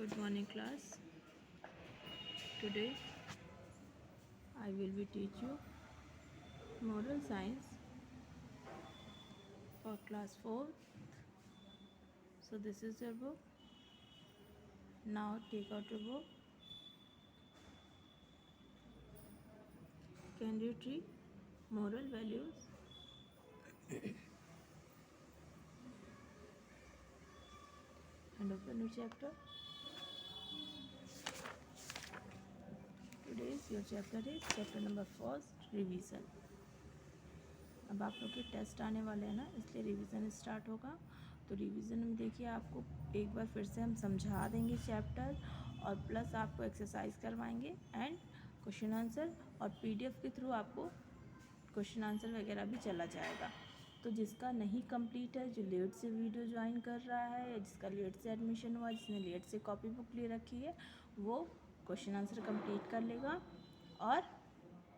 Good morning, class. Today I will be teach you moral science for class 4. So this is your book. Now take out your book. Can you treat moral values? And open your chapter. Today's your chapter is chapter number 4, revision. अब आप लोग के test आने वाले हैं ना, इसलिए revision start होगा. तो रिवीजन में देखिए, आपको एक बार फिर से हम समझा देंगे चैप्टर, और प्लस आपको एक्सरसाइज करवाएंगे एंड क्वेश्चन आंसर, और पीडीएफ के थ्रू आपको क्वेश्चन आंसर वगैरह भी चला जाएगा. तो जिसका नहीं कंप्लीट है, जो लेट से वीडियो ज्वाइन कर रहा है या जिसका लेट से एडमिशन हुआ, जिसने लेट से कॉपी बुक ले रखी है, वो क्वेश्चन आंसर कंप्लीट कर लेगा और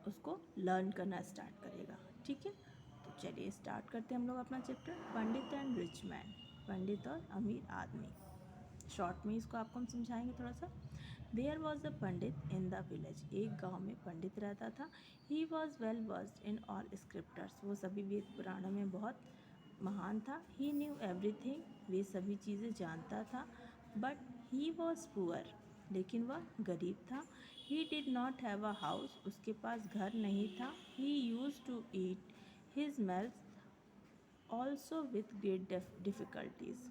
उसको लर्न करना स्टार्ट करेगा. ठीक है, तो चलिए स्टार्ट करते हैं हम लोग अपना chapter, pandit and rich man, pandit और अमीर आदमी. शॉर्ट में इसको आपको हम समझाएंगे थोड़ा सा. There was a pandit in the village, एक गांव में पंडित रहता था. He was well versed in all scriptures, वो सभी वेद पुराणों में बहुत महान था. ही न्यू एवरीथिंग, वे सभी चीज़ें जानता था. बट ही वॉज पुअर, लेकिन वह गरीब था. He did not have a house, उसके पास घर नहीं था. He used to eat his meals also with great difficulties.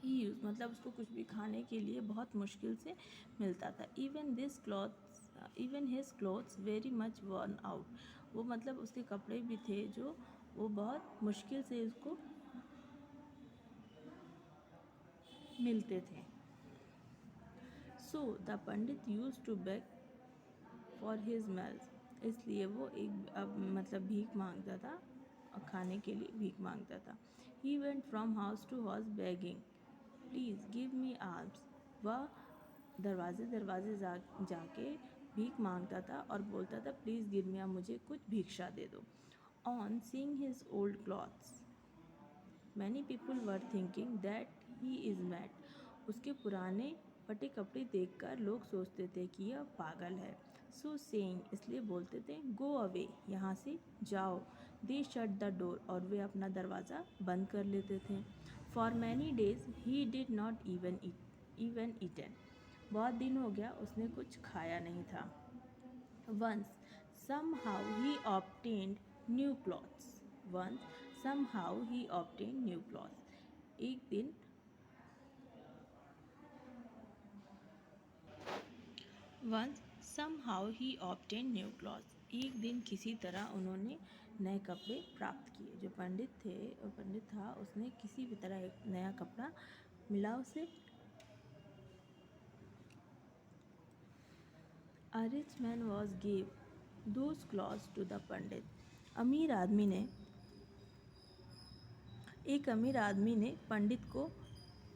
He use मतलब उसको कुछ भी खाने के लिए बहुत मुश्किल से मिलता था. Even his clothes very much worn out, वो मतलब उसके कपड़े भी थे जो वो बहुत मुश्किल से उसको मिलते थे. So the pandit used to beg for his meals, इसलिए वो एक अब मतलब भीख मांगता था और खाने के लिए भीख मांगता था. He went from house to house begging, please give me alms, वह दरवाजे दरवाजे जाके भीख मांगता था और बोलता था प्लीज़ गिव मी, मुझे कुछ भिक्षा दे दो. On seeing his old clothes, many people were thinking that he is mad, उसके पुराने फटे कपड़े देखकर लोग सोचते थे कि यह पागल है. सो सेइंग, इसलिए बोलते थे गो अवे, यहाँ से जाओ. दे शट द डोर, और वे अपना दरवाज़ा बंद कर लेते थे. For many days he did not even eaten, बहुत दिन हो गया उसने कुछ खाया नहीं था. Once somehow he obtained new clothes. Once somehow he obtained new clothes. एक दिन Once somehow he obtained new clothes. एक दिन किसी तरह उन्होंने नए कपड़े प्राप्त किए. जो पंडित था, उसने किसी भी तरह एक नया कपड़ा मिला उसे. A rich man was gave those clothes to the पंडित. एक अमीर आदमी ने पंडित को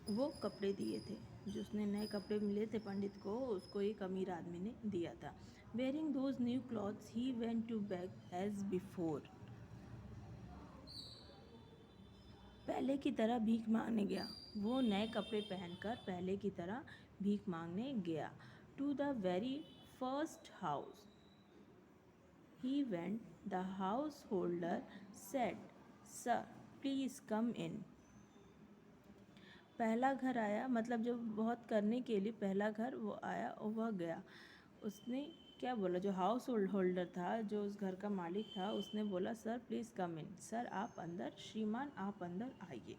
वो कपड़े दिए थे. जो उसने नए कपड़े मिले थे पंडित को, उसको एक अमीर आदमी ने दिया था. Wearing those new clothes he went to beg as before, पहले की तरह भीख मांगने गया. वो नए कपड़े पहनकर पहले की तरह भीख मांगने गया. To the very first house he went, the house holder said sir please come in. पहला घर आया, मतलब जो बहुत करने के लिए पहला घर वो आया और वह गया. उसने क्या बोला, जो हाउस होल्डर था, जो उस घर का मालिक था, उसने बोला sir please come in, sir आप अंदर, श्रीमान आप अंदर आइए.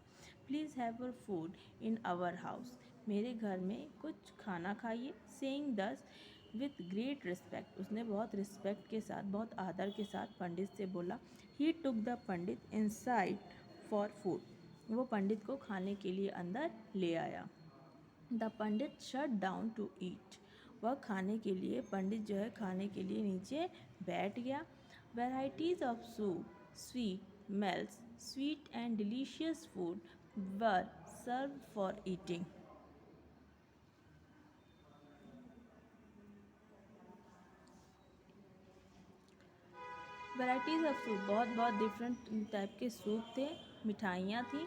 Please have your food in our house, मेरे घर में कुछ खाना खाइए. सेइंग दस विथ ग्रेट रिस्पेक्ट, उसने बहुत रिस्पेक्ट के साथ, बहुत आदर के साथ पंडित से बोला. He took the pandit inside for food, वो पंडित को खाने के लिए अंदर ले आया. The pandit sat down to eat, वह खाने के लिए, पंडित जो है खाने के लिए नीचे बैठ गया. Varieties of soup, sweet meals, sweet and delicious food were serve for eating. Varieties of soup, बहुत बहुत डिफरेंट टाइप के सूप थे, मिठाइयाँ थी.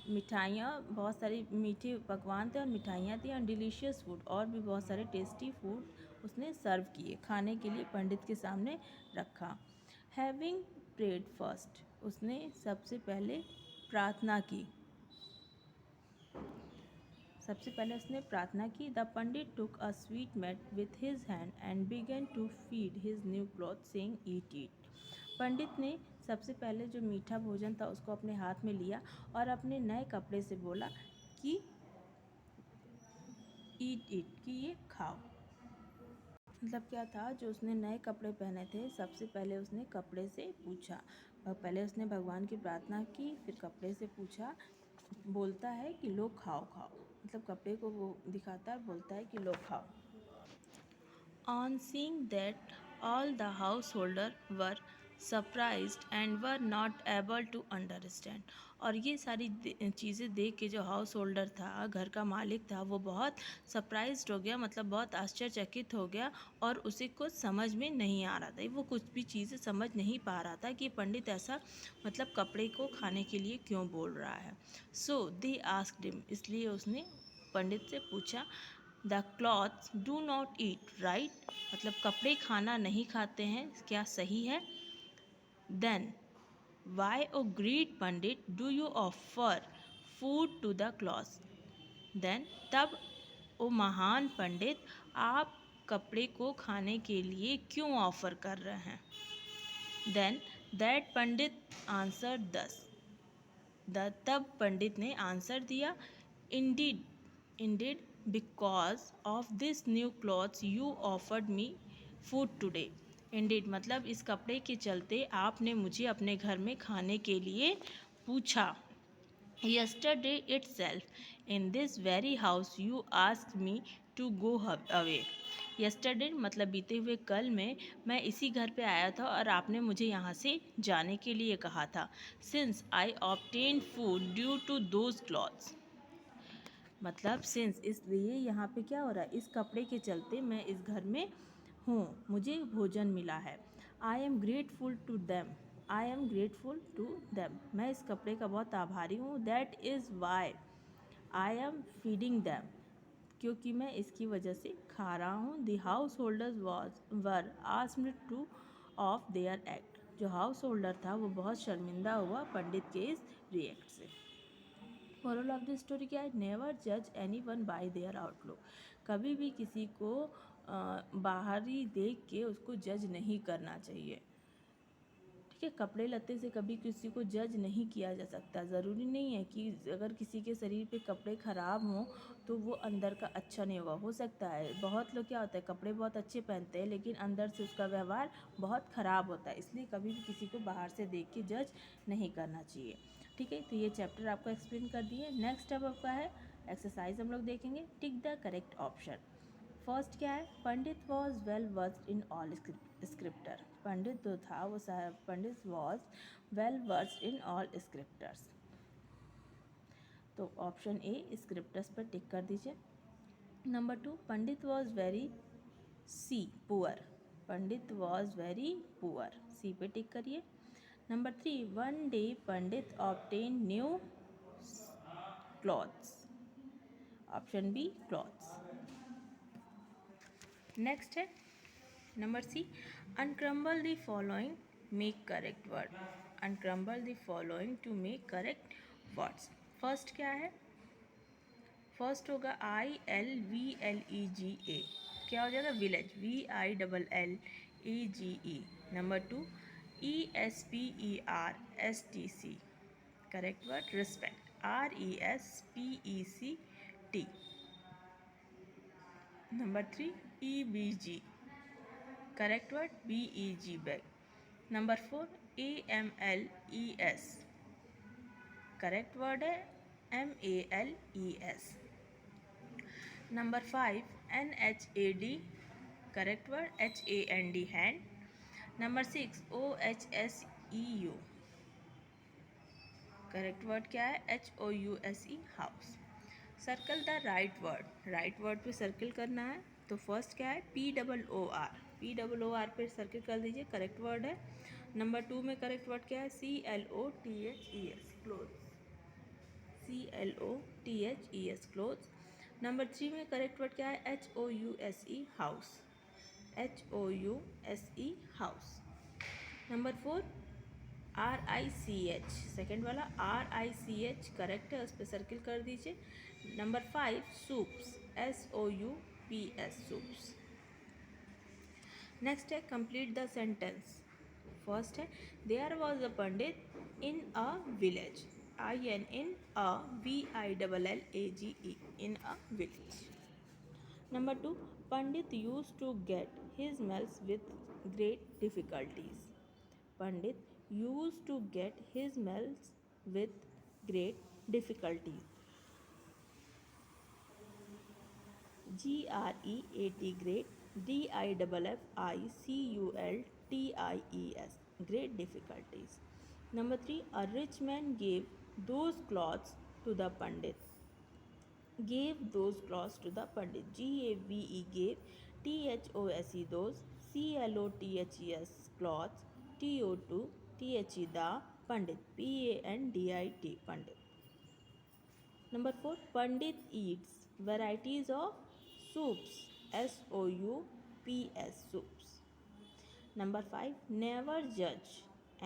मिठाइयाँ, बहुत सारी मीठे पकवान थे और मिठाइयाँ थी, और डिलीशियस फूड, और भी बहुत सारे टेस्टी फूड उसने सर्व किए, खाने के लिए पंडित के सामने रखा। हैविंग प्रेड फर्स्ट, उसने सबसे पहले प्रार्थना की। सबसे पहले उसने प्रार्थना की। The pandit took a sweetmeat with his hand and began to feed his new cloth saying eat it. Pandit ने सबसे पहले जो मीठा भोजन था उसको अपने हाथ में लिया और अपने नए कपड़े से बोला कि ईट इट, कि ये खाओ। मतलब क्या था, जो उसने नए कपड़े पहने थे सबसे पहले उसने कपड़े से पूछा, पहले उसने भगवान की प्रार्थना की, फिर कपड़े से पूछा, बोलता है कि लो खाओ खाओ, मतलब कपड़े को वो दिखाता है, बोलता है कि लो खाओ। On seeing that all the householder were surprised and were not able to understand, और ये सारी चीज़ें देख के जो हाउस होल्डर था, घर का मालिक था, वो बहुत सरप्राइज्ड हो गया, मतलब बहुत आश्चर्यचकित हो गया, और उसे कुछ समझ में नहीं आ रहा था, वो कुछ भी चीज़ें समझ नहीं पा रहा था कि पंडित ऐसा मतलब कपड़े को खाने के लिए क्यों बोल रहा है। सो दे आस्क्ड हिम, इसलिए उसने पंडित से पूछा, the clothes do not eat right, मतलब कपड़े खाना नहीं खाते हैं, क्या सही है? Then why O great pandit do you offer food to the clothes, then तब ओ महान पंडित, आप कपड़े को खाने के लिए क्यों ऑफर कर रहे हैं? देन दैट पंडित आंसर दस, तब पंडित ने आंसर दिया, Indeed because of this new clothes you offered me food today. Indeed मतलब इस कपड़े के चलते आपने मुझे अपने घर में खाने के लिए पूछा। Yesterday itself in this very house you asked me to go away. Yesterday मतलब बीते हुए कल में मैं इसी घर पे आया था और आपने मुझे यहाँ से जाने के लिए कहा था। Since I obtain food due to those clothes, मतलब सिंस इसलिए यहाँ पे क्या हो रहा है, इस कपड़े के चलते मैं इस घर में हूँ, मुझे भोजन मिला है। I am grateful to them, I am grateful to them, मैं इस कपड़े का बहुत आभारी हूँ। That is why I am feeding them, क्योंकि मैं इसकी वजह से खा रहा हूँ। The householders were asked to of their act, जो हाउस होल्डर था वो बहुत शर्मिंदा हुआ पंडित के इस रिएक्ट से। मोरल ऑफ द स्टोरी क्या है? नेवर जज any one by there outlook, कभी भी किसी को बाहरी देख के उसको जज नहीं करना चाहिए। ठीक है, कपड़े लत्ते से कभी किसी को जज नहीं किया जा सकता। ज़रूरी नहीं है कि अगर किसी के शरीर पे कपड़े ख़राब हों तो वो अंदर का अच्छा नहीं होगा, हो सकता है। बहुत लोग क्या होता है, कपड़े बहुत अच्छे पहनते हैं लेकिन अंदर से उसका व्यवहार बहुत ख़राब होता है, इसलिए कभी भी किसी को बाहर से देख के जज नहीं करना चाहिए। ठीक है, तो ये चैप्टर आपको एक्सप्लेन कर दिए। नेक्स्ट स्टेप आपका है एक्सरसाइज, हम लोग देखेंगे। Tick the correct option. First क्या है? Pandit was well versed in all scripture, Pandit जो था वो Pandit was well versed in all scriptures, तो ऑप्शन ए स्क्रिप्टर्स पर टिक कर दीजिए। Number 2, Pandit was very C poor, Pandit was very poor, C पे टिक करिए। Number 3, one day Pandit obtain new clothes, option B clothes. Next है number C, unscramble the following, make correct word, unscramble the following to make correct words. First क्या है? First होगा ILVLEGA, क्या हो जाएगा? Village, VILLEGE। Number 2, ESPERSTC, correct word respect, RESPECT। Number 3, EBG, correct word BEG, beg. Number 4, AMLES, correct word है MALES। Number 5, NHAD, correct word HAND, hand. Number 6, OHSEU, correct word क्या है? HOUSE, house. Circle the right word, right word पे circle करना है। तो first क्या है? POOR, POOR पे सर्कल कर दीजिए, करेक्ट वर्ड है। नंबर 2 में करेक्ट वर्ड क्या है? CLOTHES, cloth, CLOTHES clothes. Number 3 में करेक्ट वर्ड क्या है? HOUSE house, HOUSE house. Number 4 RICH, second वाला RICH करेक्ट है, उस पर सर्किल कर दीजिए. Number 5 soups, SOUPS soups. Next है कंप्लीट द सेंटेंस. फर्स्ट है there was a pandit in a village, IN in a VILLAGE, in a village. Number 2 pandit used to get his meals with great difficulties. Pandit used to get his meals with great difficulties. GREAT great, DIFFICULTIES great difficulties. Number 3 a rich man gave those clothes to the pandit. Gave those clothes to the pandit. GAVE gave, THOSE those, CLOTHES cloths, TO2 THE the pandit, PANDIT pandit. Number 4 pandit eats varieties of soups, SOUPS soups. Number 5 never judge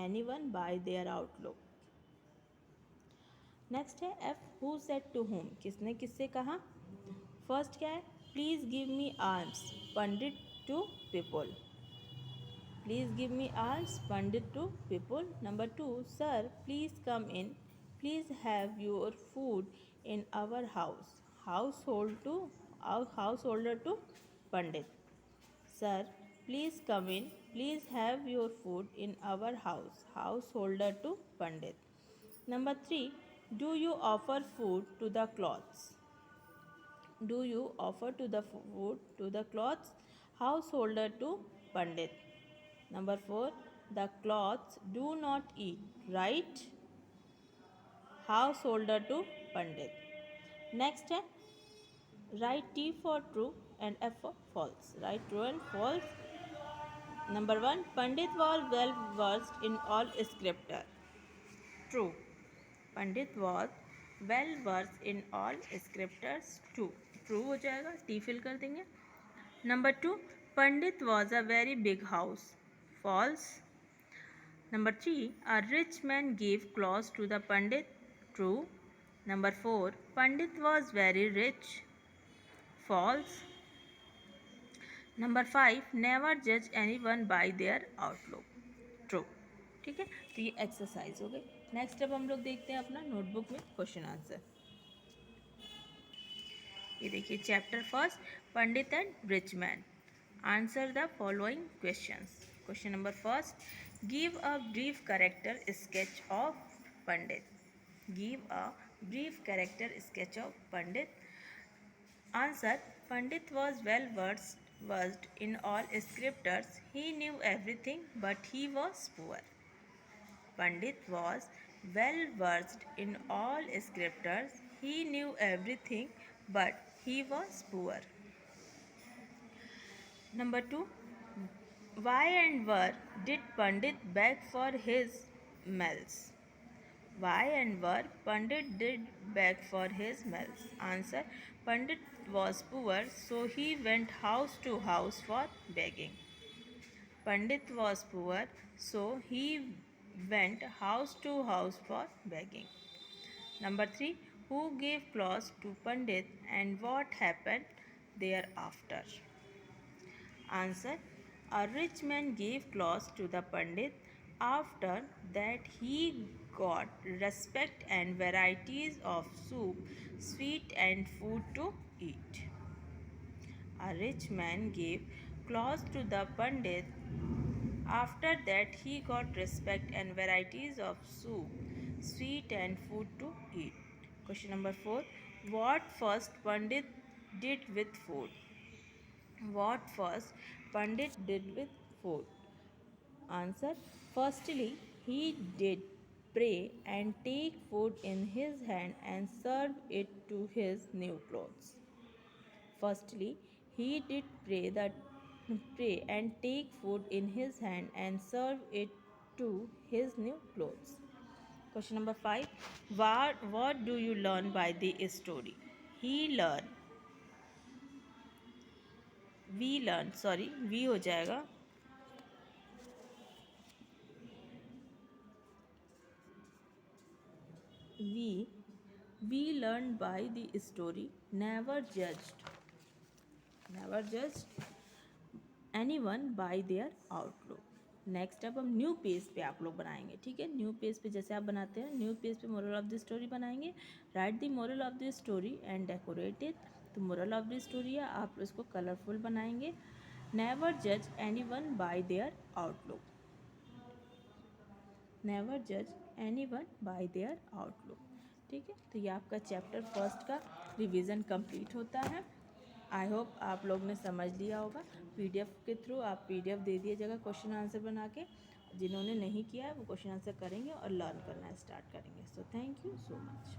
anyone by their outlook. Next है F who said to whom, किसने किससे कहा. First क्या है? Please give me alms, Pandit to people. Please give me alms, Pandit to people. Number 2 sir please come in, please have your food in our house, house holder to Pandit. Sir please come in, please have your food in our house holder to Pandit. Number 3 do you offer food to the cloths? Do you offer to the food to the cloths, householder to pandit. Number 4 the cloths do not eat, right? Householder to pandit. Next है write T for true and F for false. Write true and false. Number 1 pandit was well versed in all scripture. True. Pandit was well versed in all scriptures. True हो जाएगा, T fill कर देंगे. Number 2 Pandit was a very big house. False. Number 3 a rich man give cloth to the Pandit. True. Number 4 Pandit was very rich. False. Number 5 never जज anyone by their outlook. True. ठीक है, तो ये exercise हो गई. Next अब हम लोग देखते हैं अपना नोटबुक में क्वेश्चन आंसर. ये देखिए chapter first Pandit and rich man. Answer the following questions. Question number first give a brief character sketch of Pandit. Give a brief character sketch of Pandit. Answer Pandit was well versed in all scriptures. He knew everything but he was poor. Pandit was well versed in all scriptures. He knew everything but he was poor. Number 2 why and where did Pandit beg for his meals. Why and where Pandit did beg for his meals. Answer Pandit was poor so he went house to house for begging. Pandit was poor so he went house to house for begging. Number 3 who gave clothes to Pandit and what happened thereafter. Answer a rich man gave clothes to the Pandit. After that he got respect and varieties of soup, sweet and food to eat. A rich man gave clothes to the Pandit. After that he got respect and varieties of soup, sweet and food to eat. Question number 4 what first Pandit did with food. What first Pandit did with food. Answer firstly he did pray and take food in his hand and serve it to his new clothes. Firstly he did pray and take food in his hand and serve it to his new clothes. Question number 5, what do you learn by the story? he learn, we learn, sorry we हो जाएगा, we learn by the story, never judged anyone by their outlook. Next अब हम new page पे आप लोग बनाएंगे, ठीक है। न्यू पेज पे जैसे आप बनाते हैं, न्यू पेज पे मोरल ऑफ द स्टोरी बनाएंगे। Right the moral of the story and decorate it. तो मोरल ऑफ द स्टोरी है, आप इसको कलरफुल बनाएंगे। नेवर जज any one by there outlook, never जज any one by there outlook, ठीक है। तो ये आपका चैप्टर फर्स्ट का रिवीजन कंप्लीट होता है। आई होप आप लोग ने समझ लिया होगा। पीडीएफ के थ्रू आप पीडीएफ दे दीजिएगा क्वेश्चन आंसर बना के। जिन्होंने नहीं किया है वो क्वेश्चन आंसर करेंगे और लर्न करना स्टार्ट करेंगे। So thank you so much.